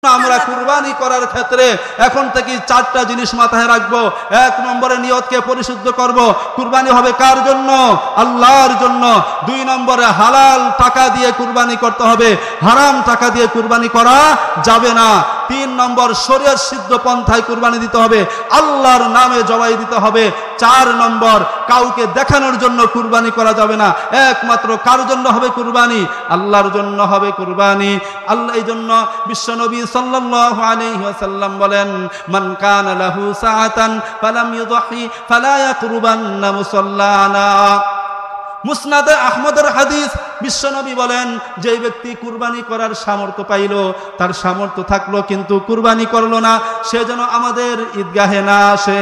আমরা কুরবানি করার ক্ষেত্রে এখন থেকে 4টা জিনিস মাথায় রাখবো। 1 নম্বরে নিয়তকে পরিশুদ্ধ করব। কুরবানি হবে কার জন্য? আল্লাহর জন্য। 2 নম্বরে হালাল টাকা দিয়ে কুরবানি করতে হবে, হারাম টাকা দিয়ে কুরবানি করা যাবে না। 3 নম্বর শরীয়ত সিদ্ধ পন্থায় কুরবানি দিতে হবে, আল্লাহর নামে জবাই দিতে হবে। 4 নম্বর কাউকে দেখানোর জন্য কুরবানি করা যাবে না, একমাত্র কার জন্য হবে কুরবানি? আল্লাহর জন্য হবে কুরবানি। আল্লাহ এই জন্য বিশ্বনবী সাল্লাল্লাহু আলাইহি ওয়াসাল্লাম বলেন, মান কানা লাহু সাআতান ফালাম ইউদহি ফালা ইয়াকরুবান্না মুসাল্লানা। মুসনাদে আহমদের হাদিস, বিশ্বনবী বলেন, যে ব্যক্তি কুরবানি করার সামর্থ্য পাইল, তার সামর্থ্য থাকলো কিন্তু কুরবানি করলো না, সে যেন আমাদের ঈদগাহে না আসে।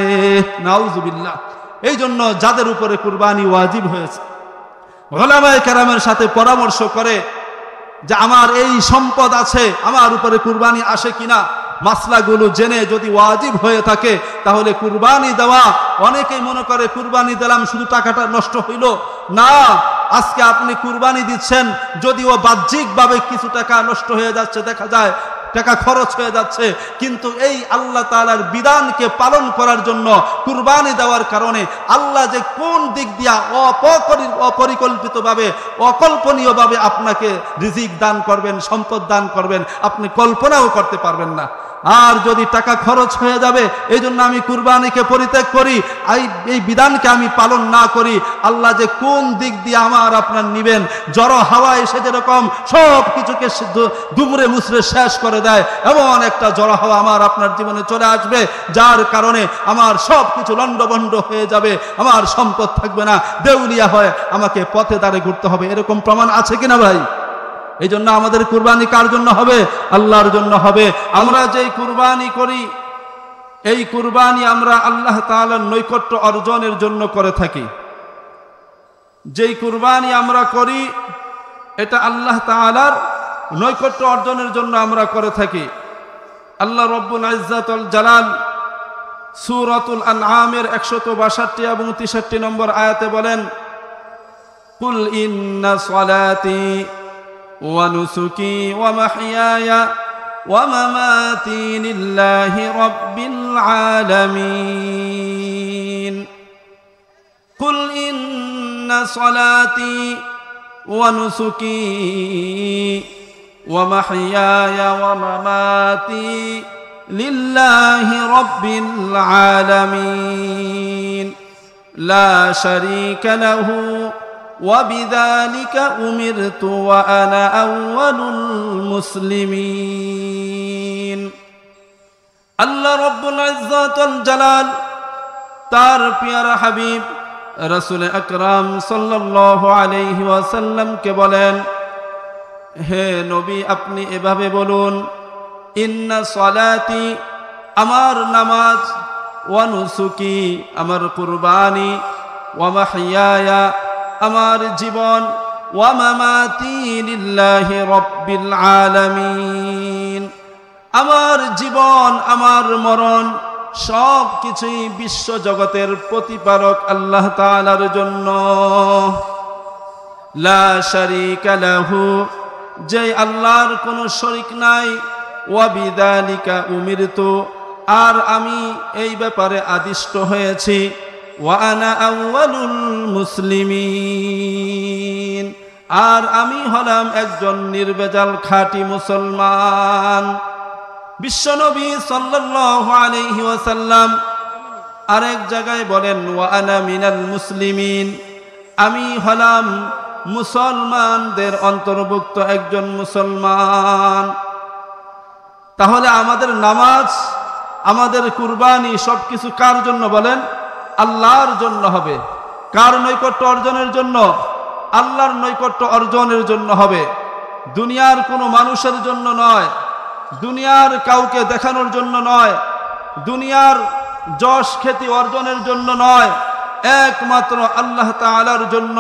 নাউজুবিল্লাহ। এই জন্য যাদের উপরে কুরবানি ওয়াজিব হয়েছে, উলামায়ে কেরামের সাথে পরামর্শ করে যে আমার এই সম্পদ আছে, আমার উপরে কুরবানি আসে কিনা, মাসলাগুলো জেনে যদি ওয়াজিব হয়ে থাকে তাহলে কুরবানি দেওয়া। অনেকেই মনে করে কুরবানি দিলাম শুধু টাকাটা নষ্ট হইল না। আজকে আপনি কুরবানি দিচ্ছেন, যদিও বাহ্যিকভাবে কিছু টাকা নষ্ট হয়ে যাচ্ছে, দেখা যায় টাকা খরচ হয়ে যাচ্ছে, কিন্তু এই আল্লাহ তাআলার বিধানকে পালন করার জন্য কুরবানি দেওয়ার কারণে আল্লাহ যে কোন দিক দিয়া অপরিকল্পিতভাবে, অকল্পনীয়ভাবে আপনাকে রিজিক দান করবেন, সম্পদ দান করবেন, আপনি কল্পনাও করতে পারবেন না। আর যদি টাকা খরচ হয়ে যাবে, এই জন্য আমি কুরবানিকে পরিত্যাগ করি, এই বিধানকে আমি পালন না করি, আল্লাহ যে কোন দিক দিয়ে আমার আপনার নিবেন, জড়ো হাওয়া এসে যেরকম সব কিছুকে দুমড়ে মুচড়ে শেষ করে দেয়, এমন একটা জড়ো হাওয়া আমার আপনার জীবনে চলে আসবে, যার কারণে আমার সব কিছু লন্ডভন্ড হয়ে যাবে, আমার সম্পদ থাকবে না, দেউলিয়া হয়ে আমাকে পথে দাঁড়ে ঘুরতে হবে। এরকম প্রমাণ আছে কিনা ভাই? এই জন্য আমাদের কুরবানি কার জন্য হবে? আল্লাহর জন্য হবে। আমরা যেই কুরবানি করি, এই কুরবানি আমরা আল্লাহ তাআলার নৈকট্য অর্জনের জন্য করে থাকি। যেই কুরবানি আমরা করি, এটা আল্লাহ তাআলার নৈকট্য অর্জনের জন্য আমরা করে থাকি। আল্লাহ রব্বুল ইজ্জত ওয়াল জালাল সূরাতুল আনআমের 162 এবং 63 নম্বর আয়াতে বলেন, কুল ইন্না সলাতি ওয়া নুসুকি ওয়া মাহইয়ায়া ওয়া মামাতি লিল্লাহি রাব্বিল আলামিন। কুল ইন্না সলাতি ওয়া নুসুকি ওয়া মাহইয়ায়া ওয়া মামাতি লিল্লাহি রাব্বিল আলামিন লা শারীকা লাহু وبذلك أمرت وأنا أول المسلمين। আল্লাহ রব্বুল ইজ্জত ওয়াল জালাল তার প্রিয় হাবিব রাসূল আকরাম সাল্লাল্লাহু আলাইহি ওয়াসাল্লাম কে বলেন, হে নবী, আপনি এভাবে বলুন, ইন্না সলাতি, আমার নামাজ, ওয়া নুসুকি, আমার কুরবানি, ওয়া মাহইয়ায়া, আমার জীবন, ওয়া মামাতি লিল্লাহি রাব্বিল আলামিন, আমার জীবন, আমার মরণ সব কিছুই বিশ্ব জগতের প্রতিপালক আল্লাহ তাআলার জন্য। লা শারীকা লাহু, যে আল্লাহর কোনো শরীক নাই, ওয়া বিযালিকা উমিরতু, আর আমি এই ব্যাপারে আদিষ্ট হয়েছি, ওয়া আনা আউয়ালুল মুসলিমিন, আর আমি হলাম একজন নির্ভেজাল খাঁটি মুসলমান। বিশ্বনবী সাল্লাল্লাহু আলাইহি ওয়াসাল্লাম আরেক জায়গায় বলেন, ওয়া আনা মিনাল মুসলিমিন, আমি হলাম মুসলমানদের অন্তর্ভুক্ত একজন মুসলমান। তাহলে আমাদের নামাজ, আমাদের কুরবানি সবকিছু কার জন্য বলেন? আল্লাহর জন্য হবে। কার নৈকট্য অর্জনের জন্য? আল্লাহর নৈকট্য অর্জনের জন্য হবে। দুনিয়ার কোনো মানুষের জন্য নয়, দুনিয়ার কাউকে দেখানোর জন্য নয়, দুনিয়ার যশ খ্যাতি অর্জনের জন্য নয়, একমাত্র আল্লাহ তাআলার জন্য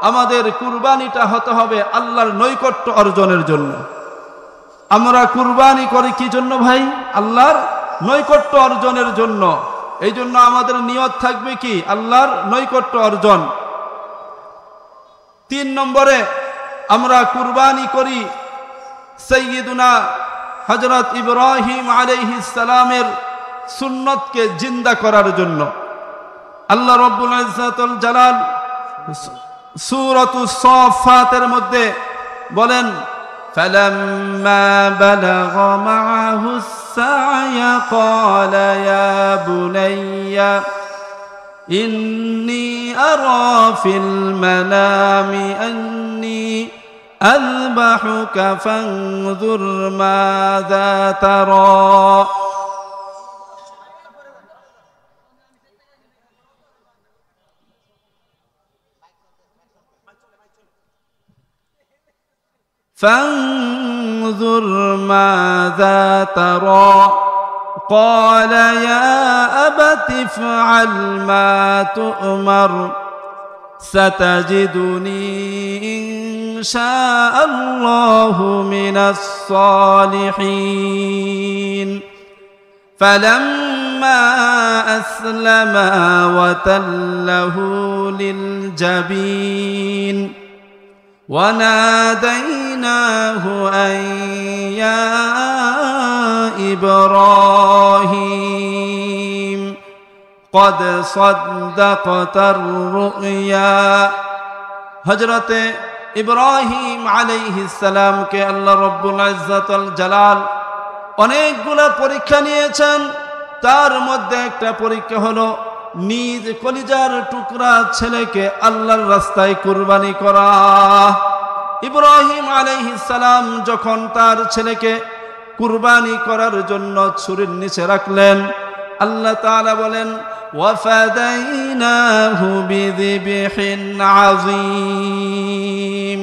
আমাদের কুরবানিটা হতে হবে, আল্লাহর নৈকট্য অর্জনের জন্য। আমরা কুরবানি করি কি জন্য ভাই? আল্লাহর নৈকট্য অর্জনের জন্য। এই জন্য আমাদের নিয়ত থাকবে কি? আল্লাহর নৈকট্য অর্জন। 3 নম্বরে আমরা কুরবানি করি সাইয়্যিদুনা হযরত ইব্রাহিম আলাইহিস সালামের সুন্নতকে জিন্দা করার জন্য। আল্লাহ রাব্বুল ইজ্জাতুল জালাল সূরাতুস সাফফাতের মধ্যে বলেন, فَلَمَّا بَلَغَ مَعَهُ السَّعْيَ قَالَ يَا بُنَيَّ إِنِّي أَرَى فِي الْمَنَامِ أَنِّي أَذْبَحُكَ فَانظُرْ مَاذَا تَرَى فانظر ماذا ترى قال يا أبت افعل ما تؤمر ستجدني إن شاء الله من الصالحين فلما أسلما وتله للجبين وناديناه أن يا إبراهيم قد صدقت الرؤيا হযরত ইব্রাহিম আলাইহিস সালামকে আল্লাহ রাব্বুল ইজ্জাতুল জালাল অনেকগুলো পরীক্ষা নিয়েছেন। তার মধ্যে একটা পরীক্ষা হলো নিজ কলিজার টুকরা ছেলেকে আল্লাহর রাস্তায় কুরবানি করা। ইব্রাহিম আলাইহিস সালাম যখন তার ছেলেকে কুরবানি করার জন্য ছুরির নিচে রাখলেন, আল্লাহ তাআলা বলেন ওয়াফাদাইনাহু বিযিবহিন আযীম।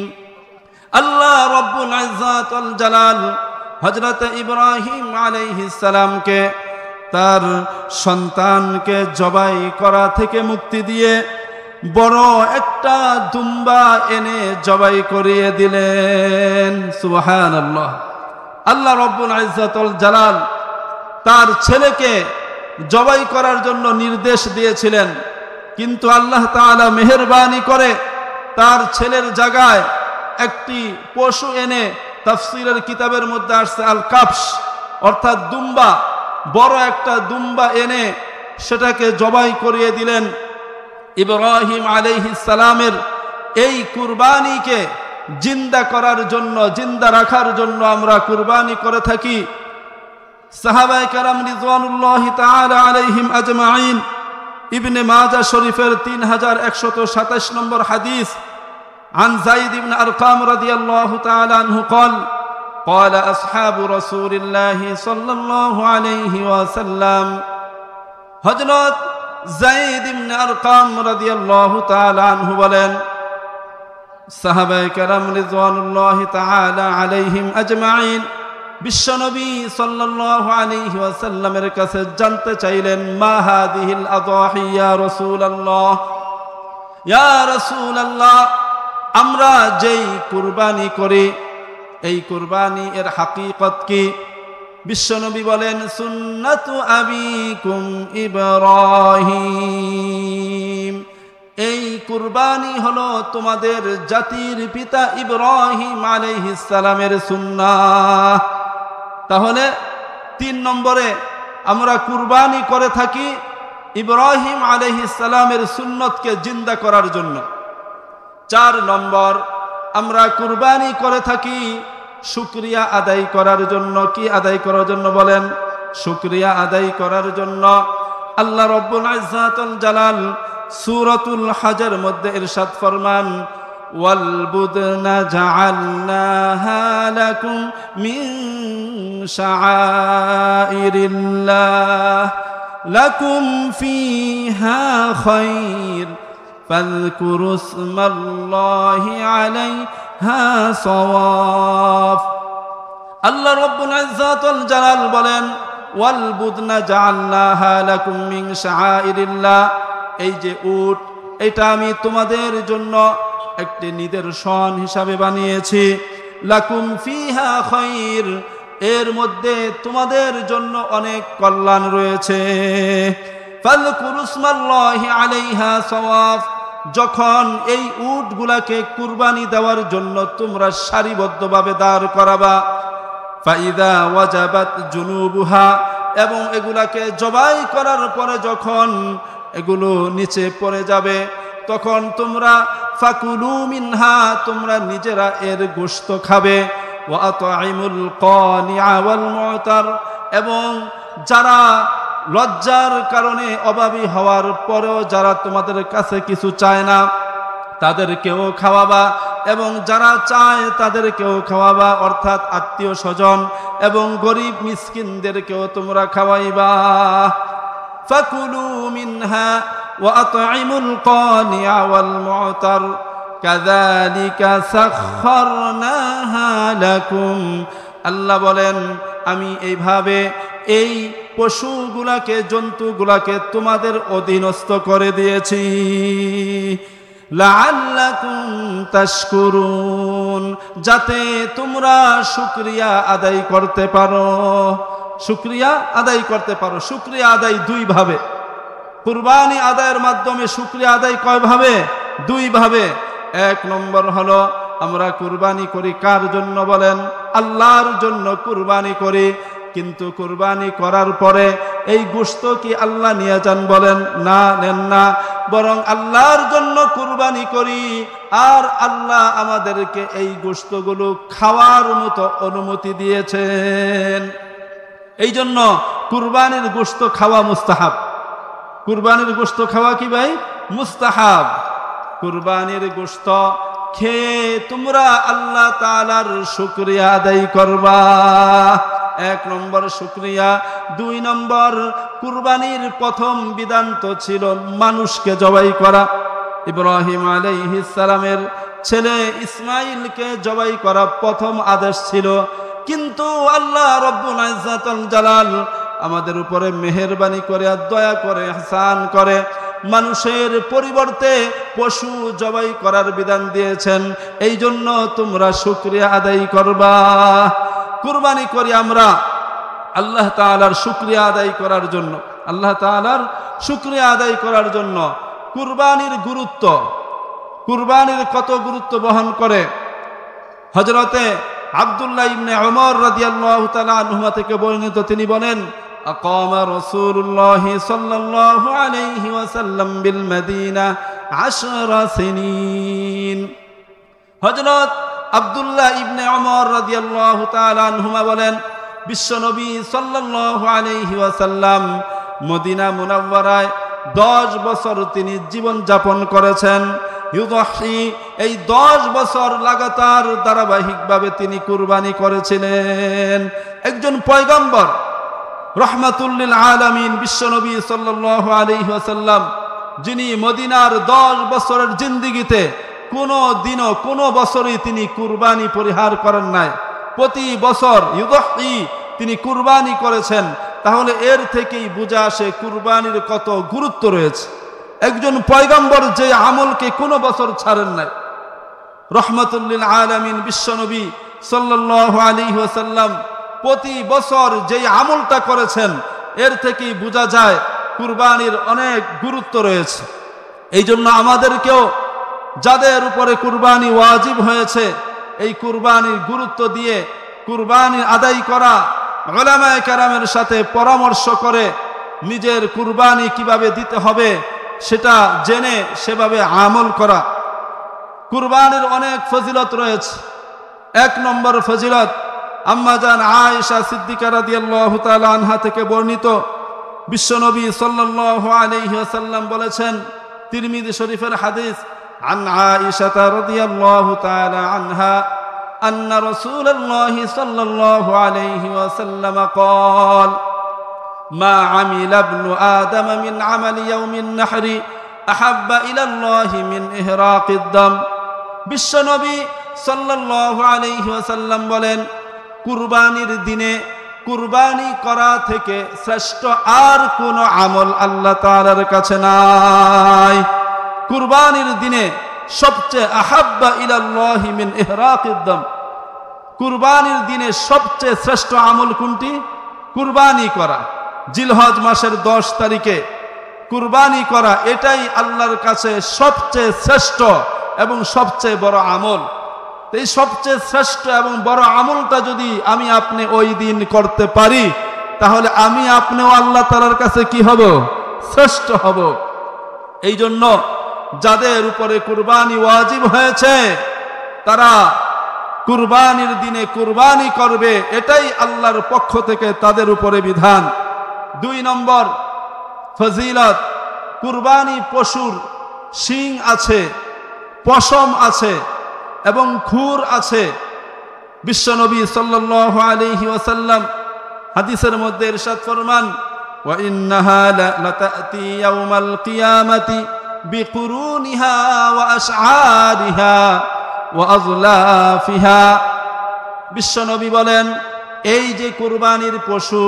আল্লাহ রাব্বুল ইজ্জাতুল জালাল হযরত ইব্রাহিম আলাইহিস সালামকে তার সন্তানকে জবাই করা থেকে মুক্তি দিয়ে বড় একটা দুম্বা এনে জবাই করিয়ে দিলেন। সুবহানাল্লাহ। আল্লাহ রাব্বুল ইজ্জাতুল জালাল তার ছেলেকে জবাই করার জন্য নির্দেশ দিয়েছিলেন, কিন্তু আল্লাহ তাআলা মেহেরবানি করে তার ছেলের জায়গায় একটি পশু এনে, তাফসীরের কিতাবের মধ্যে আসছে আল কাবশ অর্থাৎ দুম্বা, বড় একটা দুম্বা এনে সেটাকে জবাই করিয়ে দিলেন। ইব্রাহিম আলাইহিস সালামের এই কুরবানিকে জিন্দা করার জন্য, জিন্দা রাখার জন্য আমরা কুরবানি করে থাকি। সাহাবায়ে কেরাম রিজওয়ানুল্লাহি তাআলা আলাইহিম আজমাইন ইবনে মাজাহ শরীফের 3127 নম্বর হাদিস عن زيد بن أرقام رضي الله تعالى عنه قال قال أصحاب رسول الله صلى الله عليه وسلم হযরত যায়েদ ইবনে আরকাম রাদিয়াল্লাহু তাআলা আনহু বলেন, সাহাবায়ে কেরাম রিজওয়ানুল্লাহি তাআলা আলাইহিম আজমাইন বিশ্বনবী সাল্লাল্লাহু আলাইহি ওয়াসাল্লামের কাছে জানতে চাইলেন, মা হাদিহিল আযাহি ইয়া রাসূলুল্লাহ, ইয়া রাসূলুল্লাহ আমরা যেই কুরবানি করি এই কুরবানি এর হাকিকত কি? বিশ্বনবী বলেন, সুন্নাতু আবিকুম ইব্রাহিম, এই কুরবানি হলো তোমাদের জাতির পিতা ইব্রাহিম আলাইহিস সালামের সুন্নাহ। তাহলে 3 নম্বরে আমরা কুরবানি করে থাকি ইব্রাহিম আলাইহিস সালামের সুন্নতকে জিন্দা করার জন্য। 4 নম্বর আমরা কুরবানি করে থাকি শুকরিয়া আদায় করার জন্য। কি আদায় করার জন্য বলেন? শুকরিয়া আদায় করার জন্য। আল্লাহ রাব্বুল ইজ্জাতুল জালাল সূরাতুল হজের মধ্যে ইরশাদ ফরমান, ওয়াল বুদনা জাআলনাহা লাকুম মিন শাআইরিল্লাহ লাকুম ফিহা খায়র ফাযকুরু ইসমাল্লাহি আলাইহা সাওয়াফ। আল্লাহ রাব্বুল ইজ্জাতুল জালাল বলেন, ওয়াল বুদনা জাআলনাহা লাকুম মিন শাআইরিল্লাহ, এই যে উট, এটা আমি তোমাদের জন্য একটি নিদর্শন হিসাবে বানিয়েছি। লাকুম ফিহা খায়র, এর মধ্যে তোমাদের জন্য অনেক কল্যাণ রয়েছে। ফাযকুরু ইসমাল্লাহি আলাইহা সাওয়াফ, যখন এই উটগুলাকে কুরবানি দেওয়ার জন্য তোমরা সারিবদ্ধভাবে দাঁড় করাবা, ফাইদা ওয়াজাবাত জুনুবুহা, এবং এগুলাকে জবাই করার পরে যখন এগুলো নিচে পড়ে যাবে তখন তোমরা ফাকুলু মিনহা, তোমরা নিজেরা এর গোশত খাবে। ওয়া আত'ইমুল কানিআ ওয়াল মু'তার, এবং যারা লজ্জার কারণে অভাবী হওয়ার পরেও যারা তোমাদের কাছে কিছু চায় না তাদেরকেও খাওয়াবা, এবং যারা চায় তাদেরকেও খাওয়াবা, অর্থাৎ আত্মীয় স্বজন এবং গরিব মিসকিনদেরকেও তোমরা খাওয়াইবা। ফাকুলু মিনহা ওয়া আত'ইমুল কানিআ ওয়াল মু'তার কাযালিকা সাখখারনাহা লাকুম। আল্লাহ বলেন, আমি এইভাবে এই পশুগুলাকে, জন্তুগুলাকে তোমাদের অধীনস্থ করে দিয়েছি। লাআল্লাকুম তাশকুরুন, যাতে তোমরা শুকরিয়া আদায় করতে পারো। শুকরিয়া আদায় করতে পারো। শুকরিয়া আদায় দুই ভাবে। কুরবানি আদায়ের মাধ্যমে শুকরিয়া আদায় কয় ভাবে? দুই ভাবে। এক নম্বর হলো আমরা কুরবানি করি কার জন্য বলেন? আল্লাহর জন্য কুরবানি করি। কিন্তু কুরবানি করার পরে এই গোশত কি আল্লাহ নিয়ে যান? বলেন না, নেন না। বরং আল্লাহর জন্য কুরবানি করি, আর আল্লাহ আমাদেরকে এই গোশতগুলো খাওয়ার মতো অনুমতি দিয়েছেন। এই জন্য কুরবানির গোশত খাওয়া মুস্তাহাব। কুরবানির গোশত খাওয়া কি ভাই? মুস্তাহাব। কুরবানির গোশত খেয়ে তোমরা আল্লাহ তাআলার শুকরিয়া আদায় করবা। এক নম্বর শুকরিয়া। দুই নম্বর, কুরবানির প্রথম বিধান তো ছিল মানুষকে জবাই করা। ইব্রাহিম আলাইহিস সালামের ছেলে ইসমাইলকে জবাই করা প্রথম আদেশ ছিল। কিন্তু আল্লাহ রব্বুল ইজ্জাতুল জালাল আমাদের উপরে মেহেরবানি করে আর দয়া করে, ইহসান করে মানুষের পরিবর্তে পশু জবাই করার বিধান দিয়েছেন। এই জন্য তোমরা শুকরিয়া আদায় করবা। কুরবানি করি আমরা আল্লাহ তাআলার শুকরিয়া আদায় করার জন্য। আল্লাহ তাআলার শুকরিয়া আদায় করার জন্য। কুরবানির গুরুত্ব, কুরবানির কত গুরুত্ব বহন করে। হযরতে আব্দুল্লাহ ইবনে ওমর রাদিয়াল্লাহু তাআলা আনহুমা থেকে বর্ণিত, তিনি বলেন, আকামা রাসূলুল্লাহ সাল্লাল্লাহু আলাইহি ওয়াসাল্লাম বিল মদিনা 10 সিনিন। হযরত আব্দুল্লাহ ইবনে ওমর রাদিয়াল্লাহু তাআলা আনহুমা বলেন, বিশ্বনবী সাল্লাল্লাহু আলাইহি ওয়াসাল্লাম মদিনা মুনাওয়ারায় 10 বছর তিনি জীবন যাপন করেছেন। ইউদাহি, এই 10 বছর লাগাতার ধারাবাহিকভাবে তিনি কুরবানি করেছিলেন। একজন পয়গম্বর, রাহমাতুল লিল আলামিন বিশ্বনবী সাল্লাল্লাহু আলাইহি ওয়াসাল্লাম, যিনি মদিনার 10 বছরের জিন্দেগিতে কোনো দিনও কোনো বছরই তিনি কুরবানি পরিহার করেন নাই। প্রতি বছর ইউদাহি তিনি কুরবানি করেছেন। তাহলে এর থেকেই বোঝা আসে কুরবানির কত গুরুত্ব রয়েছে। একজন পয়গম্বর যে আমলকে কোনো বছর ছাড়েন নাই, রাহমাতুল লিল আলামিন বিশ্বনবী সাল্লাল্লাহু আলাইহি ওয়াসাল্লাম প্রতি বছর যেই আমলটা করেছেন, এর থেকেই বোঝা যায় কুরবানির অনেক গুরুত্ব রয়েছে। এই জন্য আমাদেরকেও যাদের উপরে কুরবানি ওয়াজিব হয়েছে, এই কুরবানির গুরুত্ব দিয়ে কুরবানি আদায় করা, উলামায়ে কেরামের সাথে পরামর্শ করে নিজের কুরবানি কিভাবে দিতে হবে সেটা জেনে সেভাবে আমল করা। কুরবানির অনেক ফজিলত রয়েছে। এক নম্বর ফজিলত, আম্মা জান আয়েশা সিদ্দিকা রাদিয়াল্লাহু তাআলা আনহা থেকে বর্ণিত, বিশ্বনবী সাল্লাল্লাহু আলাইহি ওয়াসাল্লাম বলেছেন, তিরমিজি শরীফের হাদিস, আন আয়েশা রাদিয়াল্লাহু তাআলা আনহা আন্না রাসূলুল্লাহি সাল্লাল্লাহু আলাইহি ওয়াসাল্লাম قال ما عمل ابن آدم من عمل يوم النحر أحب إلى الله من إهراق الدم। বিশ্বনবী সাল্লাল্লাহু আলাইহি ওয়াসাল্লাম বলেন, কুরবানির দিনে কুরবানি করা থেকে শ্রেষ্ঠ আর কোন আমল আল্লাহ তাআলার কাছে নাই। কুরবানির দিনে সবচেয়ে আহাব্বা ইলাল্লাহি মিন ইহরাকিদ দাম। কুরবানির দিনে সবচেয়ে শ্রেষ্ঠ আমল কোনটি? কুরবানি করা। জিলহজ মাসের 10 তারিখে কুরবানি করা, এটাই আল্লাহর কাছে সবচেয়ে শ্রেষ্ঠ এবং সবচেয়ে বড় আমল। এই সবচেয়ে শ্রেষ্ঠ এবং বড় আমলটা যদি আমি আপনি ওই দিন করতে পারি, তাহলে আমি আপনিও আল্লাহ তাআলার কাছে কি হব? শ্রেষ্ঠ হব। এই জন্য যাদের উপরে কুরবানি ওয়াজিব হয়েছে তারা কুরবানির দিনে কুরবানি করবে, এটাই আল্লাহর পক্ষ থেকে তাদের উপরে বিধান। 2 নম্বর ফজিলত, কুরবানি পশুর শিং আছে, পশম আছে এবং খুর আছে। বিশ্বনবী সাল্লাল্লাহু আলাইহি ওয়াসাল্লাম হাদিসের মধ্যে ইরশাদ ফরমান, ওয়া ইন্নাহা লাতাতি ইয়াউমাল কিয়ামাতি বিকুরুনিহা ওয়া আশআরিহা ওয়া আযলাফিহা। বিশ্বনবী বলেন, এই যে কুরবানির পশু,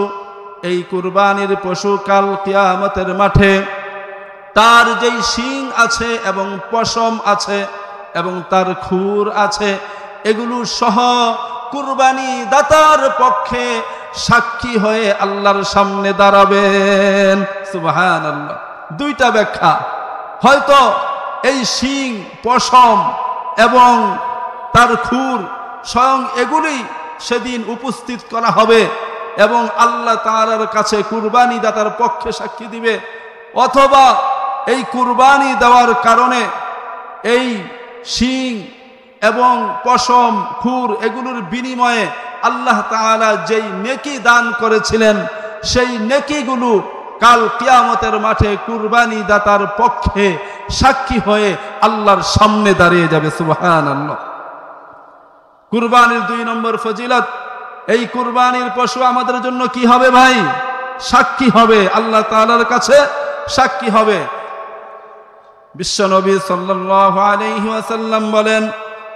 এই কুরবানির পশু কাল কিয়ামতের মাঠে তার যেই শিং আছে এবং পশম আছে এবং তার খুর আছে, এগুলো সহ কুরবানি দাতার পক্ষে সাক্ষী হয়ে আল্লাহর সামনে দাঁড়াবেন। সুবহানাল্লাহ। 2টা ব্যাখ্যা, হয়তো এই শিং, পশম এবং তার খুর স্বয়ং এগুলি সেদিন উপস্থিত করা হবে এবং আল্লাহ তাআলার কাছে কুরবানি দাতার পক্ষে সাক্ষী দিবে, অথবা এই কুরবানি দেওয়ার কারণে এই শিং এবং পশম, খুর এগুলোর বিনিময়ে আল্লাহ তাআলা যেই নেকি দান করেছিলেন সেই নেকিগুলো কাল কিয়ামতের মাঠে কুরবানি দাতার পক্ষে সাক্ষী হয়ে আল্লাহর সামনে দাঁড়িয়ে যাবে। সুবহানাল্লাহ। কুরবানির 2 নম্বর ফজিলত, এই কুরবানির পশু আমাদের জন্য কি হবে ভাই? সাক্ষী হবে, আল্লাহ তাআলার কাছে সাক্ষী হবে। বিশ্বনবী সাল্লাল্লাহু আলাইহি ওয়াসাল্লাম বলেন,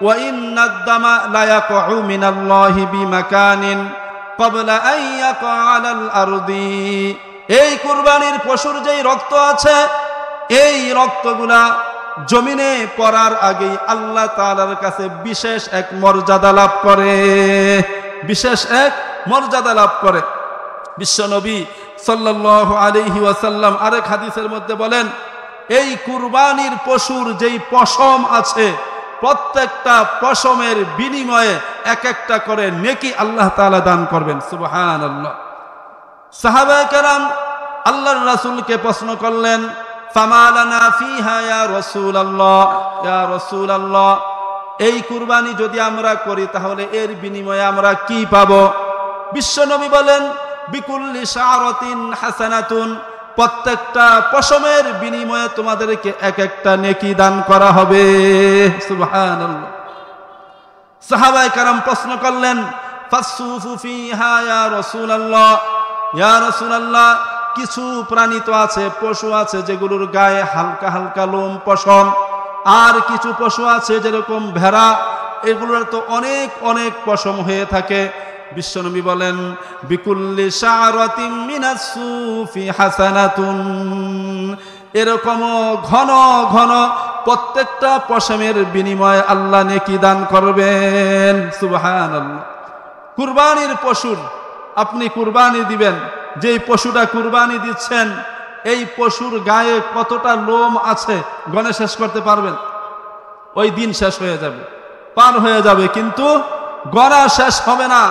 ওয়া ইন্নাদ দামা লা ইয়াকউ মিনাল্লাহি বিমাকানিন ক্বাবলা আন ইয়াকা আলাল আরদি। এই কুরবানির পশুর যেই রক্ত আছে, এই রক্তগুলা জমিনে পড়ার আগেই আল্লাহ তাআলার কাছে বিশেষ এক মর্যাদা লাভ করে, বিশেষ এক মর্যাদা লাভ করে। বিশ্বনবী সাল্লাল্লাহু আলাইহি ওয়াসাল্লাম আরেক হাদিসের মধ্যে বলেন, এই কুরবানির পশুর যেই পশম আছে, প্রত্যেকটা পশমের বিনিময়ে এক একটা করে নেকি আল্লাহ তাআলা দান করবেন। সুবহানাল্লাহ। সাহাবায়ে কেরাম আল্লাহর রাসূলকে প্রশ্ন করলেন, ফামা লানা ফিহা ইয়া রাসূলুল্লাহ, ইয়া রাসূলুল্লাহ, এই কুরবানি যদি আমরা করি তাহলে এর বিনিময়ে আমরা কি পাবো? বিশ্বনবী বলেন, বিকুল্লি শাআরাতিন হাসানাতুন, প্রত্যেকটা পশমের বিনিময়ে তোমাদেরকে এক একটা নেকি দান করা হবে। সুবহানাল্লাহ। সাহাবায়ে কেরাম প্রশ্ন করলেন, ফাসসুফু ফিহা ইয়া রাসূলুল্লাহ, ইয়া রাসূলুল্লাহ, কিছু প্রাণী তো আছে, পশু আছে যেগুলোর গায়ে হালকা হালকা লোম পশম, আর কিছু পশু আছে যেরকম ভেড়া, এগুলোর তো অনেক অনেক পশম হয়ে থাকে। বিশ্বনবী বলেন, বিকুল্লি শাআরাতিন মিনাস সুফি হাসানাতুন, এরকম ঘন ঘন প্রত্যেকটা পশমের বিনিময়ে আল্লাহ নেকি দান করবেন। সুবহানাল্লাহ। কুরবানির পশুর আপনি কুরবানি দিবেন, যেই পশুটা কুরবানি দিচ্ছেন এই পশুর গায়ে কতটা লোম আছে গণে শেষ করতে পারবেন? ওই দিন শেষ হয়ে যাবে, পার হয়ে যাবে, কিন্তু গণা শেষ হবে না।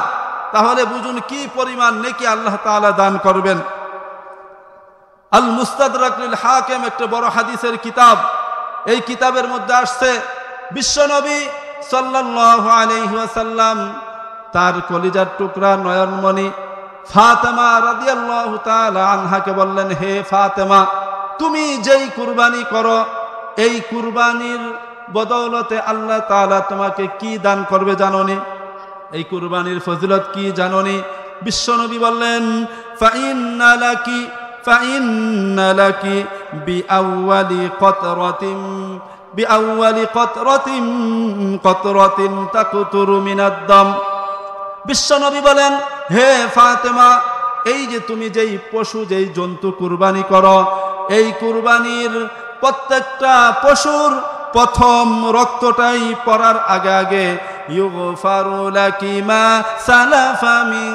তাহলে বুঝুন কি পরিমাণ নেকি আল্লাহ তাআলা দান করবেন। আল মুস্তাদরাক লিল হাকিম একটা বড় হাদিসের কিতাব, এই কিতাবের মধ্যে আসছে বিশ্বনবী সাল্লাল্লাহু আলাইহি ওয়াসাল্লাম তার কলিজার টুকরা নয়নমণি ফাতেমা রাদিয়াল্লাহু তাআলা আনহাকে বললেন, হে ফাতেমা, তুমি যেই কুরবানি করো এই কুরবানির বদৌলতে আল্লাহ তাআলা তোমাকে কি দান করবে জানোনি? এই কুরবানির ফজিলত কি জানোনি? বিশ্বনবী বললেন, ফাইন্না লাকি বিআউয়ালি কতরাতিন তাকতুরু মিনাদ দাম। বিশ্বনবী বলেন, হে ফাতেমা, এই যে তুমি যেই পশু যেই জন্তু কুরবানি করো, এই কুরবানির প্রত্যেকটা পশুর প্রথম রক্তটাই পড়ার আগে আগে ইউগফারু লাকি মা সালাফা মিন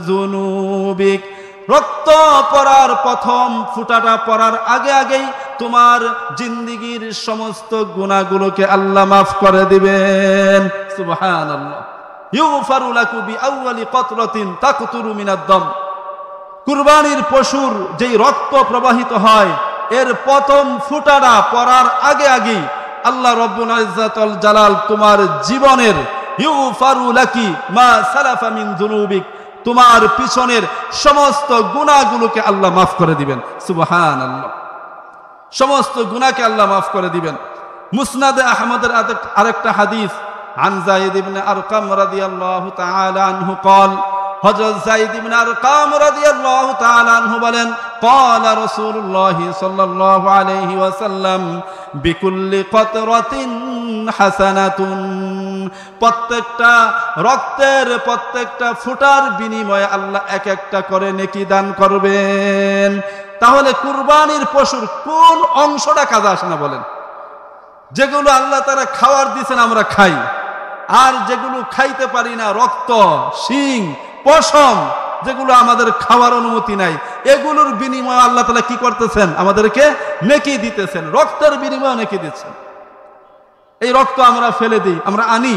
যুনুবিক, রক্ত পড়ার প্রথম ফুটাটা পড়ার আগে আগেই তোমার জিন্দেগীর সমস্ত গুনাহগুলোকে আল্লাহ মাফ করে দিবেন। সুবহানাল্লাহ। ইউগফারু লাকু বিআউয়ালি কতরাতিন তাকতুরু মিনাদ দাম। কুরবানির পশুর যেই রক্ত প্রবাহিত হয় এর প্রথম ফুটাটা পড়ার আগে আগে আল্লাহ রব্বুল ইজ্জাত ওয়াল জালাল তোমার জীবনের ইউগফারু লাকি মা সালাফা মিন যুনুবিক, তোমার পিছনের সমস্ত গুনাহগুলোকে আল্লাহ মাফ করে দিবেন। সুবহানাল্লাহ। সমস্ত গুনাহকে আল্লাহ মাফ করে দিবেন। মুসনাদে আহমদের আরেকটা হাদিস, আন যায়েদ ইবনে আরকাম রাদিয়াল্লাহু তাআলা আনহু قال, হযরত যায়েদ ইবনে আরকাম রাদিয়াল্লাহু তাআলা আনহু বলেন, قال رسول الله صلى الله عليه وسلم بكل قطرة حسنة, প্রত্যেকটা রক্তের প্রত্যেকটা ফুটার বিনিময়ে আল্লাহ এক একটা করে নেকি দান করবেন। তাহলে কুরবানির পশুর কোন অংশটা কাজে আসে না বলেন? যেগুলো আল্লাহ তাআলা খাওয়ার দিয়েছেন আমরা খাই, আর যেগুলো খাইতে পারি না, রক্ত, শিং, পশম, যেগুলো আমাদের খাওয়ার অনুমতি নাই, এগুলোর বিনিময়ে আল্লাহ তাআলা কি করতেছেন? আমাদেরকে নেকি দিতেছেন, রক্তের বিনিময়ে নেকি দিচ্ছেন। এই রক্ত আমরা ফেলে দিই, আমরা আনি,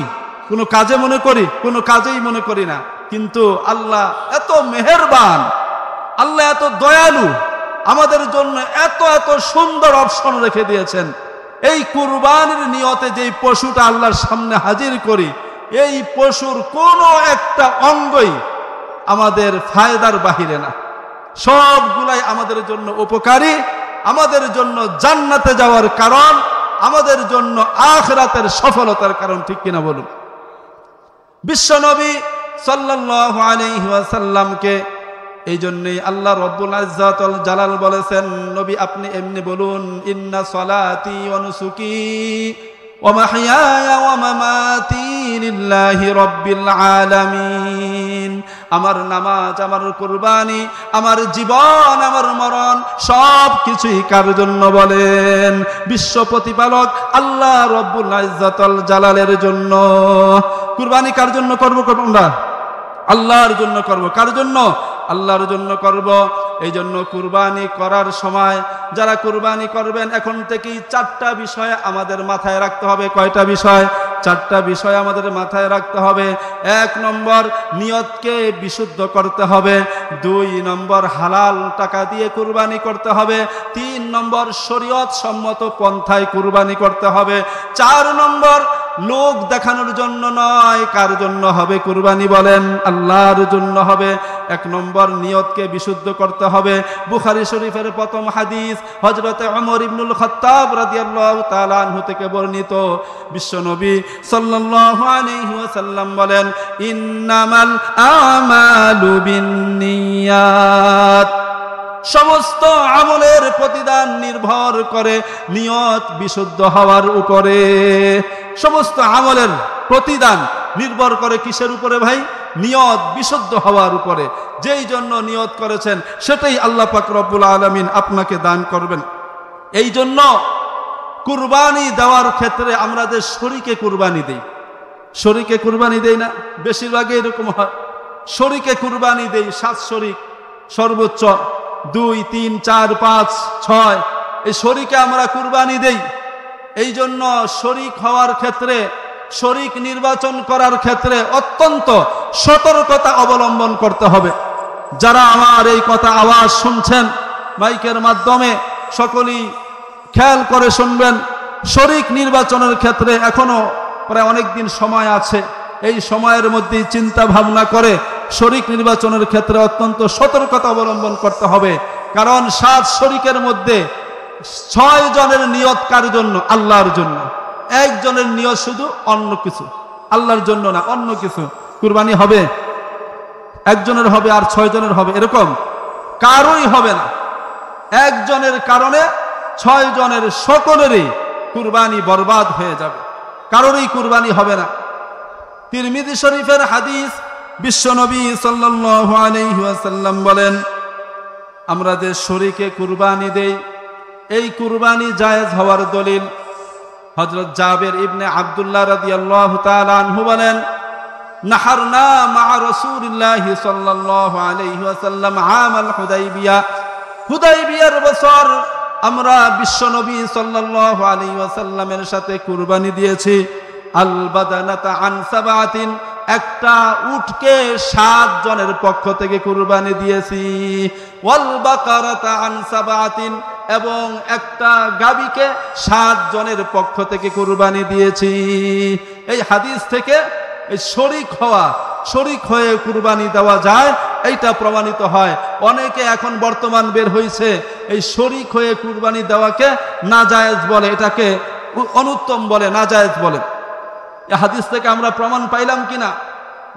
কোনো কাজে মনে করি, কোনো কাজেই মনে করি না, কিন্তু আল্লাহ এত মেহেরবান, আল্লাহ এত দয়ালু, আমাদের জন্য এত এত সুন্দর অপশন রেখে দিয়েছেন। এই কুরবানির নিয়তে যেই পশুটা আল্লাহর সামনে হাজির করি, এই পশুর কোনো একটা অঙ্গই আমাদের ফায়দার বাহিরে না, সবগুলাই আমাদের জন্য উপকারী, আমাদের জন্য জান্নাতে যাওয়ার কারণ, আমাদের জন্য আখিরাতের সফলতার কারণ। ঠিক কিনা বলুন? বিশ্বনবী সাল্লাল্লাহু আলাইহি ওয়াসাল্লামকে এই জন্যই আল্লাহ রব্বুল ইজ্জাত ওয়াল জালাল বলেছেন, নবী আপনি এমনি বলুন, ইন্না সলাতি ওয়া নুসুকি ওয়া মাহইয়ায়া ওয়া মামাতি লিল্লাহি রাব্বিল আলামিন। আমার নামাজ, আমার কুরবানি, আমার জীবন, আমার মরণ সব কিছুই কার জন্য বলেন? বিশ্ব প্রতিপালক আল্লাহ রব্বুল ইজ্জাত ওয়াল জালালের জন্য। কুরবানি কার জন্য করব? আমরা আল্লাহর জন্য করব। কার জন্য? আল্লাহর জন্য করব। এই জন্য কুরবানি করার সময় যারা কুরবানি করবেন, এখন থেকেই 4টা বিষয় আমাদের মাথায় রাখতে হবে। কয়টা বিষয়? 4টা বিষয় আমাদের মাথায় রাখতে হবে। 1 নম্বর, নিয়তকে বিশুদ্ধ করতে হবে। 2 নম্বর, হালাল টাকা দিয়ে কুরবানি করতে হবে। 3 নম্বর, শরীয়ত সম্মত পন্থায় কুরবানি করতে হবে। 4 নম্বর, লোক দেখানোর জন্য নয়। কার জন্য হবে কুরবানি বলেন? আল্লাহর জন্য হবে। 1 নম্বর, নিয়তকে বিশুদ্ধ করতে হবে। বুখারী শরীফের প্রথম হাদিস, হযরত ওমর ইবনুল খাত্তাব রাদিয়াল্লাহু তাআলা আনহু থেকে বর্ণিত, বিশ্বনবী সাল্লাল্লাহু আলাইহি ওয়াসাল্লাম বলেন, ইন্নামাল আমালু বিন্নিয়াত, সমস্ত আমলের প্রতিদান নির্ভর করে নিয়ত বিশুদ্ধ হওয়ার উপরে। সমস্ত আমলের প্রতিদান নির্ভর করে কিসের উপরে ভাই? নিয়ত বিশুদ্ধ হওয়ার উপরে। যেই জন্য নিয়ত করেছেন সেটাই আল্লাহ পাক রব্বুল আলামিন আপনাকে দান করবেন। এই জন্য কুরবানি দেওয়ার ক্ষেত্রে আমরা যে শরীকে কুরবানি দেই, শরীকে কুরবানি দেই না? বেশিরভাগই এরকম হয়, শরীকে কুরবানি দেই। 7 শরীক সর্বোচ্চ, 2, 3, 4, 5, 6, এই শরীকে আমরা কুরবানি দেই। এই জন্য শরীক হওয়ার ক্ষেত্রে, শরীক নির্বাচন করার ক্ষেত্রে অত্যন্ত সতর্কতা অবলম্বন করতে হবে। যারা আমার এই কথা আওয়াজ শুনছেন মাইকের মাধ্যমে, সকলেই খেয়াল করে শুনবেন। শরীক নির্বাচনের ক্ষেত্রে এখনো প্রায় অনেক দিন সময় আছে। এই সময়ের মধ্যে চিন্তা ভাবনা করে শরীক নির্বাচনের ক্ষেত্রে অত্যন্ত সতর্কতা অবলম্বন করতে হবে। কারণ 7 শরীকের মধ্যে 6 জনের নিয়ত কার জন্য? আল্লাহর জন্য। 1 জনের নিয়ত শুধু অন্য কিছু, আল্লাহর জন্য না, অন্য কিছু। কুরবানি হবে 1 জনের হবে আর 6 জনের হবে, এরকম কারোই হবে না। 1 জনের কারণে 6 জনের সকলেরই কুরবানি বরবাদ হয়ে যাবে, কারোরই কুরবানি হবে না। তিরমিজি শরীফের হাদিস, বিশ্বনবী সাল্লাল্লাহু আলাইহি ওয়াসাল্লাম বলেন, আমরা যে শরীকে কুরবানি দেই, এই কুরবানি জায়েজ হওয়ার দলিল হযরত জাবের ইবনে আব্দুল্লাহ রাদিয়াল্লাহু তাআলা আনহু বলেন, নাহারনা মা রাসূলিল্লাহি সাল্লাল্লাহু আলাইহি ওয়াসাল্লাম আমাল হুদাইবিয়া, হুদাইবিয়ার বছর আমরা বিশ্বনবী সাল্লাল্লাহু আলাইহি ওয়াসাল্লামের সাথে কুরবানি দিয়েছি। আল বাদানাতা আন সাবাতিন, একটা উটকে 7 জনের পক্ষ থেকে কুরবানি দিয়েছি। ওয়াল বাকারাতা আন সাবাতিন, এবং একটা গাবীকে 7 জনের পক্ষ থেকে কুরবানি দিয়েছি। এই হাদিস থেকে এই শরীক হয়ে কুরবানি দেওয়া যায়, এইটা প্রমাণিত হয়। অনেকে এখন বর্তমান বের হয়েছে এই শরীক হয়ে কুরবানি দেওয়াকে নাজায়েজ বলে, এটাকে অনুত্তম বলে, নাজায়েজ বলে। এই হাদিস থেকে আমরা প্রমাণ পাইলাম কিনা?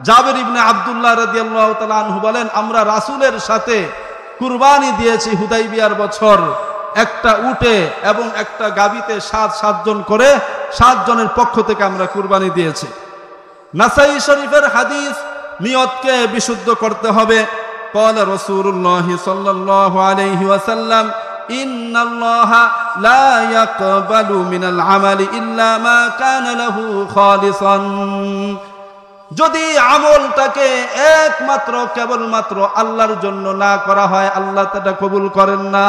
জাবের ইবনে আব্দুল্লাহ রাদিয়াল্লাহু তাআলা আনহু বলেন, আমরা রাসূলের সাথে কুরবানি দিয়েছি হুদাইবিয়ার বছর, একটা উটে এবং একটা গাবীতে 7 জন করে 7 জনের পক্ষ থেকে আমরা কুরবানি দিয়েছি। নাসাই শরীফের হাদিস, নিয়তকে বিশুদ্ধ করতে হবে। ক্বালা রাসূলুল্লাহ সাল্লাল্লাহু আলাইহি ওয়াসাল্লাম, ইন্নাল্লাহা লা ইয়াকবালু মিনাল আমালি ইল্লা মা কানা লাহু খালিসান। যদি আমলটাকে একমাত্র কেবলমাত্র আল্লাহর জন্য না করা হয়, আল্লাহ তা কবুল করেন না।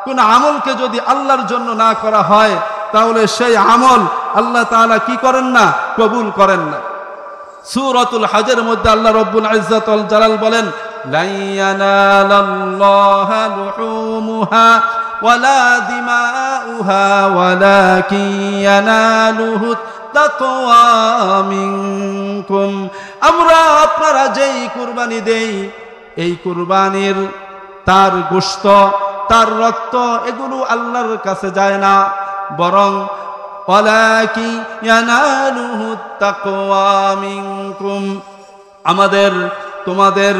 কোন আমলকে যদি আল্লাহর জন্য না করা হয়, তাহলে সেই আমল আল্লাহ তাআলা কি করেন না? কবুল করেন না। সূরাতুল হজের মধ্যে আল্লাহ রাব্বুল ইজ্জত ওয়াল জালাল বলেন, লা ইয়ানালাল্লাহা লুহুমুহা ওয়ালা দিমাউহা ওয়ালাকিন ইয়ানালুহু তাকওয়া মিনকুম। আমরা আপনারা যেই কুরবানি দেই, এই কুরবানির তার গোশত, তার রক্ত, এগুলো আল্লাহর কাছে যায় না, বরং ওয়ালাকিন ইয়ানালুহু তাকওয়া মিনকুম, তোমাদের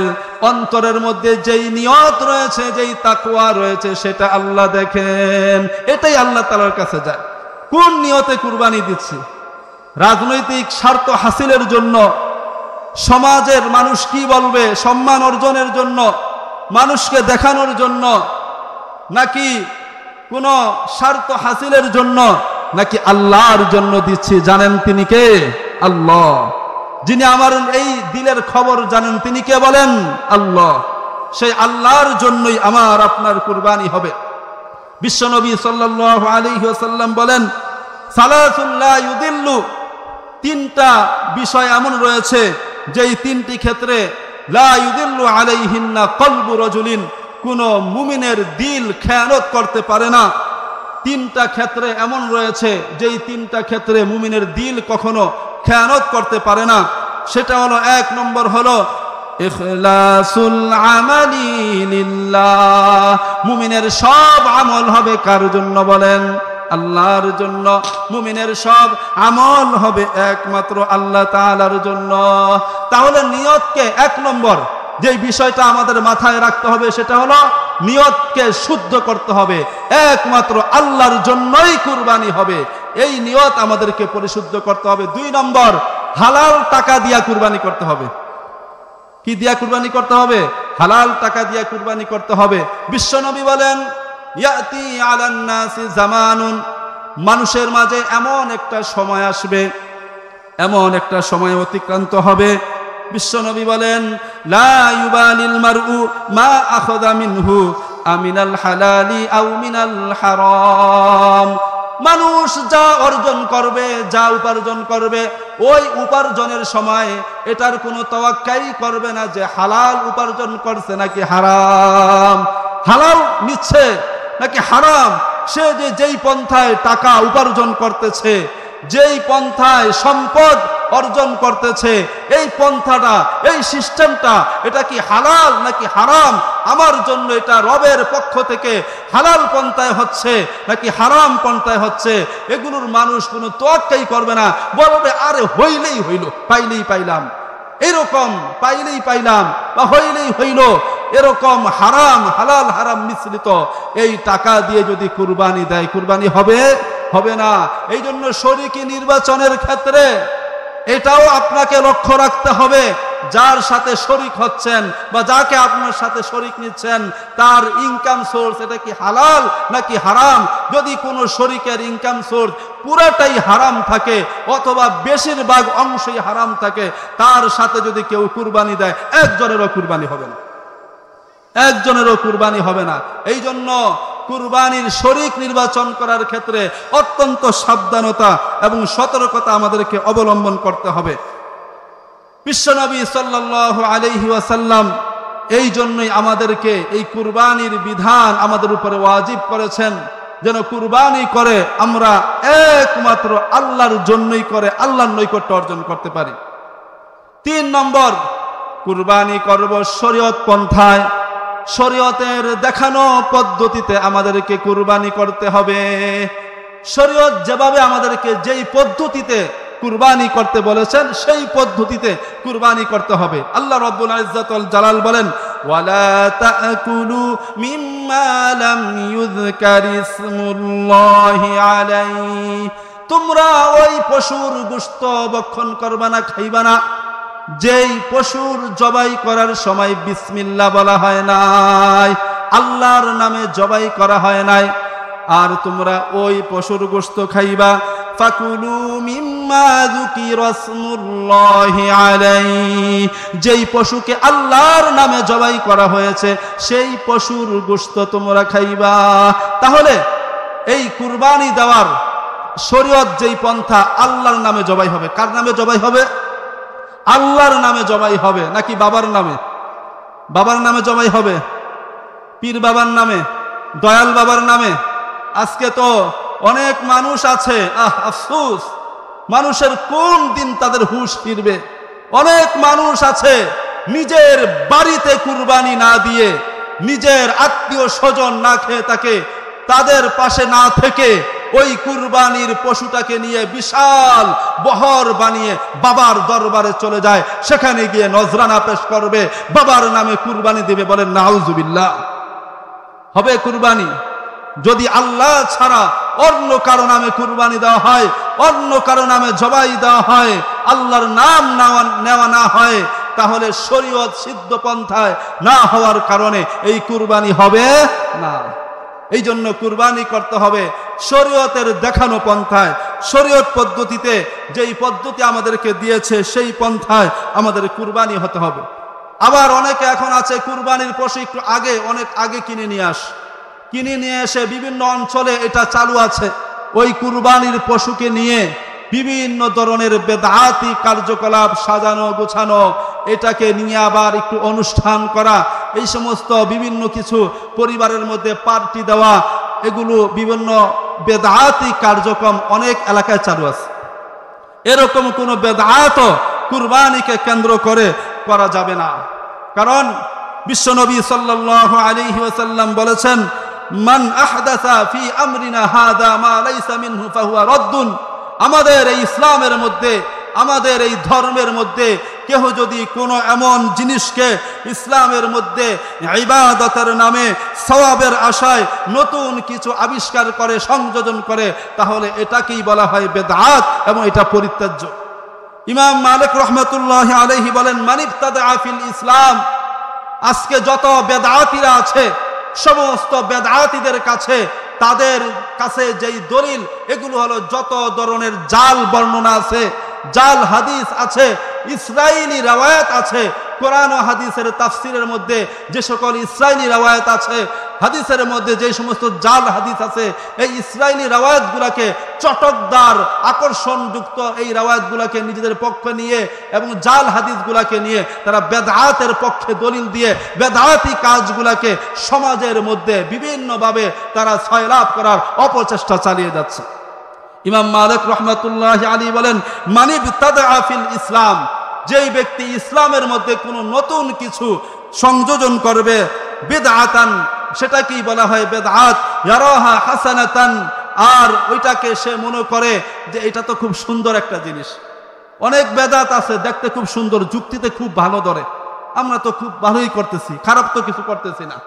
অন্তরের মধ্যে যেই নিয়ত রয়েছে, যেই তাকওয়া রয়েছে, সেটা আল্লাহ দেখেন। এটাই আল্লাহ তাআলার কাছে যায়। কোন নিয়তে কুরবানি দিচ্ছি? রাজনৈতিক স্বার্থ হাসিলের জন্য, সমাজের মানুষ কি বলবে সম্মান অর্জনের জন্য, মানুষকে দেখানোর জন্য, নাকি কোনো স্বার্থ হাসিলের জন্য, নাকি আল্লাহর জন্য দিচ্ছি? জানেন তিনি কে? আল্লাহ। যিনি আমার এই দিলের খবর জানেন তিনি কে বলেন? আল্লাহ। সেই আল্লাহর জন্যই আমার আপনার কুরবানি হবে। বিশ্বনবী সাল্লাল্লাহু আলাইহি ওয়াসাল্লাম বলেন, সালাতুল লা ইউদিল্লু, 3টা বিষয় এমন রয়েছে যেই 3টি ক্ষেত্রে লা ইউদিল্লু আলাইহিন্না কলবু রাজুলিন, কোন মুমিনের দিল খেয়ানত করতে পারে না। 3টা ক্ষেত্রে এমন রয়েছে যেই 3টা ক্ষেত্রে মুমিনের দিল কখনো খেয়ানত করতে পারে না। সেটা হলো, 1 নম্বর হলো ইখলাসুল আমালি লিল্লাহ। মুমিনের সব আমল হবে কার জন্য বলেন? আল্লাহর জন্য। মুমিনের সব আমল হবে একমাত্র আল্লাহ তাআলার জন্য। তাহলে নিয়তকে 1 নম্বর যে বিষয়টা আমাদের মাথায় রাখতে হবে, সেটা হলো নিয়তকে শুদ্ধ করতে হবে। একমাত্র আল্লাহর জন্যই কুরবানি হবে, এই নিয়ত আমাদেরকে পরিশুদ্ধ করতে হবে। 2 নম্বর, হালাল টাকা দিয়া কুরবানি করতে হবে। কি দিয়া কুরবানি করতে হবে? হালাল টাকা দিয়া কুরবানি করতে হবে। বিশ্বনবী বলেন, ইয়াতি আলান নাসি জামানুন, মানুষের মাঝে এমন একটা সময় আসবে, এমন একটা সময় অতিক্রান্ত হবে, বিশ্বনবী বলেন, লা ইউবালিল মারউ মা আখাযা মিনহু আমিনাল হালালি আও মিনাল হারাম। মানুষ যা অর্জন করবে, যা উপার্জন করবে, ওই উপার্জনের সময় এটার কোনো তাওয়াক্কাই করবে না যে হালাল উপার্জন করছে নাকি হারাম, হালাল নিচ্ছে নাকি হারাম। সে যেই পন্থায় টাকা উপার্জন করতেছে, যেই পন্থায় সম্পদ অর্জন করতেছে, এই পন্থাটা, এই সিস্টেমটা, এটা কি হালাল নাকি হারাম? আমার জন্য এটা রবের পক্ষ থেকে হালাল পন্থায় হচ্ছে নাকি হারাম পন্থায় হচ্ছে, এগুলোর মানুষ কোনো তোয়াক্কাই করবে না। বলবে, আরে হইলেই হইল, পাইলেই পাইলাম, এরকম পাইলেই পাইলাম বা হইলেই হইল, এরকম হারাম হালাল হারাম মিশ্রিত এই টাকা দিয়ে যদি কুরবানি দেয়, কুরবানি হবে? হবে না। এই জন্য শরীকি নির্বাচনের ক্ষেত্রে এটাও আপনাকে লক্ষ্য রাখতে হবে, যার সাথে শরীক হচ্ছেন বা যাকে আপনার সাথে শরীক নিচ্ছেন, তার ইনকাম সোর্স এটা কি হালাল নাকি হারাম। যদি কোনো শরীকের ইনকাম সোর্স পুরাটাই হারাম থাকে অথবা বেশিরভাগ অংশই হারাম থাকে, তার সাথে যদি কেউ কুরবানি দেয়, একজনেরও কুরবানি হবে না, একজনেরও কুরবানি হবে না। এই জন্য কুরবানির শরীক নির্বাচন করার ক্ষেত্রে অত্যন্ত সাবধানতা এবং সতর্কতা আমাদেরকে অবলম্বন করতে হবে। বিশ্বনবী সাল্লাল্লাহু আলাইহি ওয়াসাল্লাম এই জন্যই আমাদেরকে এই কুরবানির বিধান আমাদের উপরে ওয়াজিব করেছেন, যেন কুরবানি করে আমরা একমাত্র আল্লাহর জন্যই করে আল্লাহর নৈকট্য অর্জন করতে পারি। 3 নম্বর, কুরবানি করব শরীয়ত পন্থায়, শরীয়তের দেখানো পদ্ধতিতে আমাদেরকে কুরবানি করতে হবে। শরীয়ত যেভাবে আমাদেরকে যেই পদ্ধতিতে কুরবানি করতে বলেছেন সেই পদ্ধতিতে কুরবানি করতে হবে। আল্লাহ রাব্বুল ইজ্জত ওয়াল জালাল বলেন, ওয়ালা তাকুলু মিম্মা লাম ইউযকার ইসমুল্লাহি আলাইহি, তোমরা ওই পশুর গোশত ভক্ষণ করবা না, খাইবা না যেই পশুর জবাই করার সময় বিসমিল্লাহ বলা হয় নাই, আল্লাহর নামে জবাই করা হয় নাই। আর তোমরা ওই পশুর গোশত খাইবা, ফাকুলু মিম্মা যুকিরা ইসমুল্লাহি আলাইহি, যেই পশুকে আল্লাহর নামে জবাই করা হয়েছে সেই পশুর গোশত তোমরা খাইবা। তাহলে এই কুরবানি দেওয়ার শরীয়ত যেই পন্থা, আল্লাহর নামে জবাই হবে। কার নামে জবাই হবে? আল্লাহর নামে জবাই হবে নাকি বাবার নামে? বাবার নামে জবাই হবে, পীর বাবার নামে, দয়াল বাবার নামে। আজকে তো অনেক মানুষ আছে, আফসোস, মানুষের কোন দিন তাদের হুঁশ ফিরবে। অনেক মানুষ আছে নিজের বাড়িতে কুরবানি না দিয়ে, নিজের আত্মীয় স্বজন না খেয়ে থাকে, তাদের পাশে না থেকে ওই কুরবানির পশুটাকে নিয়ে বিশাল বহর বানিয়ে বাবার দরবারে চলে যায়, সেখানে গিয়ে নজরানা পেশ করবে, বাবার নামে কুরবানি দিবে। বলেন নাউজুবিল্লাহ। হবে কুরবানি যদি আল্লাহ ছাড়া অন্য কারো নামে কুরবানি দেওয়া হয়, অন্য কারো নামে জবাই দেওয়া হয়, আল্লাহর নাম নেওয়া না হয়, তাহলে শরীয়ত সিদ্ধ পন্থায় না হওয়ার কারণে এই কুরবানি হবে না। এই জন্য কুরবানি করতে হবে শরীয়তের দেখানো পন্থায়, শরীয়ত পদ্ধতিতে, যেই পদ্ধতি আমাদেরকে দিয়েছে সেই পন্থায় আমাদের কুরবানি হতে হবে। আবার অনেকে এখন আছে কুরবানির পশু একটু আগে, অনেক আগে কিনে নিয়ে এসে বিভিন্ন অঞ্চলে এটা চালু আছে, ওই কুরবানির পশুকে নিয়ে বিভিন্ন ধরনের বেদাতি কার্যকলাপ, সাজানো গোছানো, এটাকে নিয়ে আবার একটু অনুষ্ঠান করা, এই সমস্ত বিভিন্ন কিছু পরিবারের মধ্যে পার্টি দেওয়া, এগুলো বিভিন্ন বেদাতি কার্যক্রম অনেক এলাকায় চালু আছে। এরকম কোনো বেদাত কুরবানিকে কেন্দ্র করে করা যাবে না। কারণ বিশ্বনবী সাল্লাল্লাহু আলাইহি ওয়াসাল্লাম বলেছেন, মান আহদাসা ফি আমরিনা হাদা মা লাইসা মিনহু ফাহুয়া রাদ্দুন। আমাদের এই ইসলামের মধ্যে, আমাদের এই ধর্মের মধ্যে কেহ যদি কোনো এমন জিনিসকে ইসলামের মধ্যে ইবাদতের নামে সওয়াবের আশায় নতুন কিছু আবিষ্কার করে, সংযোজন করে, তাহলে এটাকেই বলা হয় বেদআত এবং এটা পরিত্যাজ্য। ইমাম মালিক রাহমাতুল্লাহি আলাইহি বলেন, মান ইবতাদা ফিল ইসলাম, আজকে যত বেদআতিরা আছে, সমস্ত বেদআতিদের কাছে, তাদের কাছে যেই দলিল, এগুলো হলো যত ধরনের জাল বর্ণনা আছে, জাল হাদিস আছে, ইসরাইলি রওয়ায়াত আছে। কোরআন ও হাদিসের তাফসীরের মধ্যে যে সকল ইসরাইলি রওয়ায়াত আছে, হাদিসের মধ্যে যে সমস্ত জাল হাদিস আছে, এই ইসরাইলি রওয়ায়াতগুলোকে চটকদার, আকর্ষণযুক্ত এই রওয়ায়াতগুলোকে নিজেদের পক্ষে নিয়ে এবং জাল হাদিসগুলোকে নিয়ে তারা বেদআতের পক্ষে দলিল দিয়ে বেদআতি কাজগুলোকে সমাজের মধ্যে বিভিন্নভাবে তারা সয়লাভ করার অপচেষ্টা চালিয়ে যাচ্ছে। ইমাম মালিক রাহমাতুল্লাহি আলাইহি বলেন, মান ইবতাদা ফিল ইসলাম, যেই ব্যক্তি ইসলামের মধ্যে কোনো নতুন কিছু সংযোজন করবে, বিদআতান, সেটাকেই বলা হয় বেদআত, ইয়ারাহা হাসানাতান, আর ওইটাকে সে মনে করে যে এটা তো খুব সুন্দর একটা জিনিস। অনেক বেদাত আছে দেখতে খুব সুন্দর, যুক্তিতে খুব ভালো ধরে, আমরা তো খুব ভালোই করতেছি, খারাপ তো কিছু করতেছি না,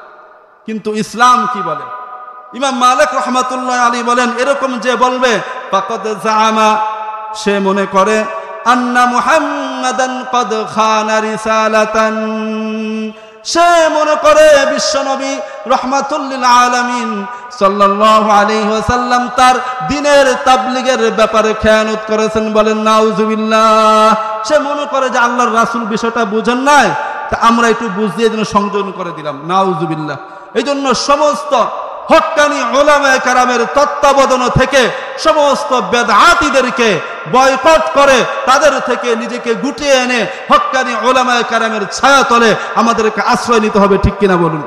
কিন্তু ইসলাম কি বলে? ইমাম মালিক রাহমাতুল্লাহি আলাইহি বলেন, এরকম যে বলবে, ফাকাদ জাআমা, সে মনে করে, আন্না মুহাম্মাদান ক্বাদ খানা রিসালাতান, সে মনে করে বিশ্বনবী রাহমাতুল লিল আলামিন সাল্লাল্লাহু আলাইহি ওয়াসাল্লাম তার দ্বীনের তাবলীগের ব্যাপারে খেয়ানত করেছেন। বলেন নাউজুবিল্লাহ। সে মনে করে যে আল্লাহর রাসূল বিষয়টা বুঝেন নাই, তা আমরা একটু বুঝিয়ে যেন সংযোজন করে দিলাম। নাউজুবিল্লাহ। এই জন্য সমস্ত হক্কানি উলামায়ে কেরামের তত্ত্বাবধান থেকে সমস্ত বেদআতীদেরকে বয়কট করে তাদের থেকে নিজেকে গুটিয়ে এনে হক্কানি উলামায়ে কেরামের ছায়াতলে আমাদেরকে আশ্রয় নিতে হবে, ঠিক কিনা বলুন?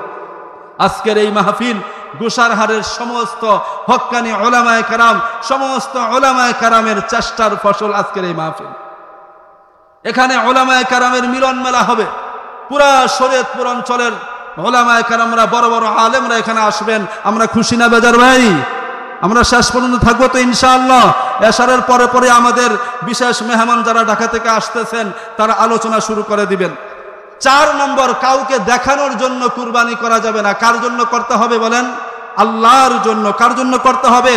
আজকের এই মাহফিল গোসারহারের সমস্ত হক্কানি উলামায়ে কেরাম, সমস্ত উলামায়ে কেরামের চেষ্টার ফসল আজকের এই মাহফিল। এখানে উলামায়ে কেরামের মিলন মেলা হবে। পুরা শরীয়তপুর অঞ্চলের উলামায়ে কেরামরা, বড় বড় আলেমরা এখানে আসবেন। আমরা খুশি না বেজার ভাই? আমরা শেষ পর্যন্ত থাকবো তো ইনশাআল্লাহ। এশারের পরে পরে আমাদের বিশেষ মেহমান যারা ঢাকা থেকে আসতেছেন তারা আলোচনা শুরু করে দিবেন। 4 নম্বর, কাউকে দেখানোর জন্য কুরবানি করা যাবে না। কার জন্য করতে হবে বলেন? আল্লাহর জন্য। কার জন্য করতে হবে?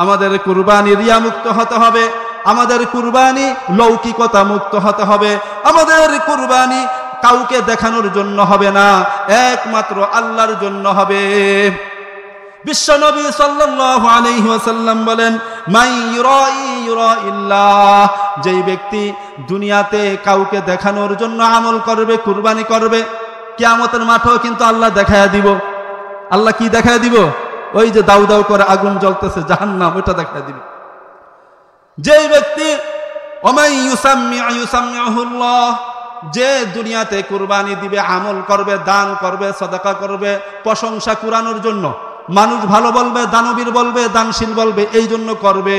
আমাদের কুরবানি রিয়া মুক্ত হতে হবে, আমাদের কুরবানি লৌকিকতা মুক্ত হতে হবে, আমাদের কুরবানি কাউকে দেখানোর জন্য হবে না, একমাত্র আল্লাহর জন্য হবে। বিশ্বনবী সাল্লাল্লাহু আলাইহি ওয়াসাল্লাম বলেন, মান ইউরাইল্লাহ, যেই ব্যক্তি দুনিয়াতে কাউকে দেখানোর জন্য আমল করবে, কুরবানি করবে, কিয়ামতের মাঠেও কিন্তু আল্লাহ দেখায়া দিব। আল্লাহ কি দেখায়া দিব? ওই যে দাউ দাউ করে আগুন জ্বলতেছে জাহান্নাম, ওটা দেখায়া দিব। যেই ব্যক্তি ওমাই ইউসাম্মিউহুল্লাহ, যে দুনিয়াতে কুরবানি দিবে, আমল করবে, দান করবে, সাদাকা করবে, প্রশংসা কুরানোর জন্য, মানুষ ভালো বলবে, দানবীর বলবে, দানশীল বলবে, এই জন্য করবে,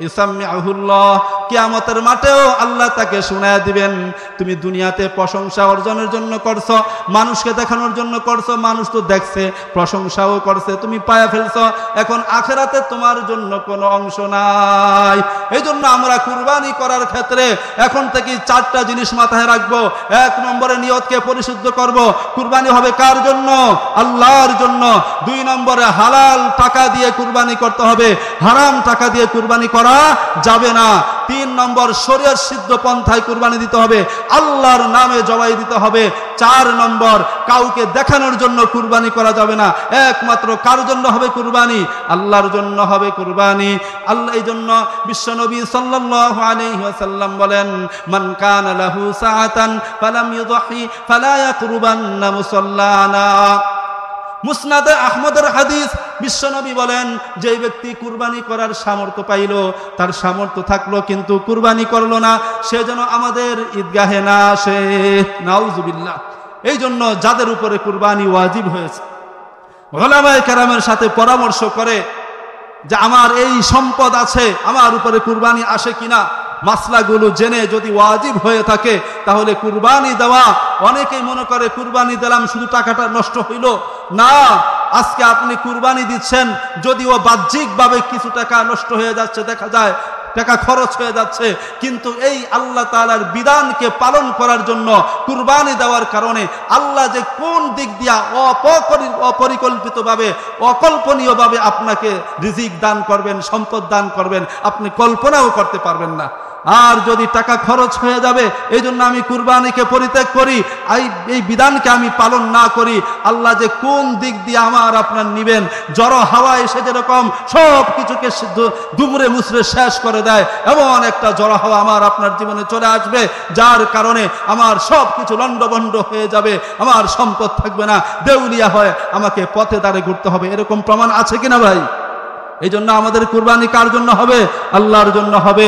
ইউসাম্মিউহুল্লাহ, কিয়ামতের মাঠেও আল্লাহ তাকে শোনায়া দিবেন, তুমি দুনিয়াতে প্রশংসা অর্জনের জন্য করছো, মানুষকে দেখানোর জন্য করছো, মানুষ তো দেখছে, প্রশংসাও করছে, তুমি পায়া ফেলছো, এখন আখিরাতে তোমার জন্য কোনো অংশ নাই। এই জন্য আমরা কুরবানি করার ক্ষেত্রে এখন থেকে 4টা জিনিস মাথায় রাখবো। 1 নম্বরে নিয়তকে পরিশুদ্ধ করব। কুরবানি হবে কার জন্য? আল্লাহর জন্য। 2 নম্বরে হালাল টাকা দিয়ে কুরবানি করতে হবে, হারাম টাকা দিয়ে কুরবানি করা যাবে না। 3 নম্বর, শরীয়ত সিদ্ধ পন্থায় কুরবানি দিতে হবে, আল্লাহর নামে জবাই দিতে হবে। 4 নম্বর, কাউকে দেখানোর জন্য কুরবানি করা যাবে না, একমাত্র কার জন্য হবে কুরবানি? আল্লাহর জন্য হবে কুরবানি। আল্লাহ, এই জন্য বিশ্বনবী সাল্লাল্লাহু আলাইহি ওয়াসাল্লাম বলেন, মান কানা লাহু সাআতান ফালাম ইউযহি ফালা ইয়াকরুবান্না মুসাল্লানা। মুসনাদে আহমদের হাদিস, বিশ্বনবী বলেন, যে ব্যক্তি কুরবানি করার সামর্থ্য পাইল, তার সামর্থ্য থাকলো কিন্তু কুরবানি করলো না, সে যেন আমাদের ঈদগাহে না আসে। নাউজুবিল্লাহ। এই জন্য যাদের উপরে কুরবানি ওয়াজিব হয়েছে, উলামায়ে কেরামের সাথে পরামর্শ করে যে আমার এই সম্পদ আছে, আমার উপরে কুরবানি আসে কিনা, মাসলাগুলো জেনে যদি ওয়াজিব হয়ে থাকে তাহলে কুরবানি দেওয়া। অনেকেই মনে করে কুরবানি দিলাম শুধু টাকাটা নষ্ট হইল না। আজকে আপনি কুরবানি দিচ্ছেন, যদিও বাহ্যিকভাবে কিছু টাকা নষ্ট হয়ে যাচ্ছে, দেখা যায় টাকা খরচ হয়ে যাচ্ছে, কিন্তু এই আল্লাহ তাআলার বিধানকে পালন করার জন্য কুরবানি দেওয়ার কারণে আল্লাহ যে কোন দিক দিয়া অপরিকল্পিতভাবে, অকল্পনীয়ভাবে আপনাকে রিজিক দান করবেন, সম্পদ দান করবেন, আপনি কল্পনাও করতে পারবেন না। আর যদি টাকা খরচ হয়ে যাবে, এই জন্য আমি কুরবানিকে পরিত্যাগ করি, এই বিধানকে আমি পালন না করি, আল্লাহ যে কোন দিক দিয়ে আমার আপনার নিবেন, জড়ো হাওয়া এসে যেরকম সব কিছুকে দুমড়ে মুচড়ে শেষ করে দেয়, এমন একটা জড়ো হাওয়া আমার আপনার জীবনে চলে আসবে, যার কারণে আমার সব কিছু লন্ডভন্ড হয়ে যাবে, আমার সম্পদ থাকবে না, দেউলিয়া হয়ে আমাকে পথে দাঁড়ে ঘুরতে হবে। এরকম প্রমাণ আছে কিনা ভাই? এই জন্য আমাদের কুরবানি কার জন্য হবে? আল্লাহর জন্য হবে।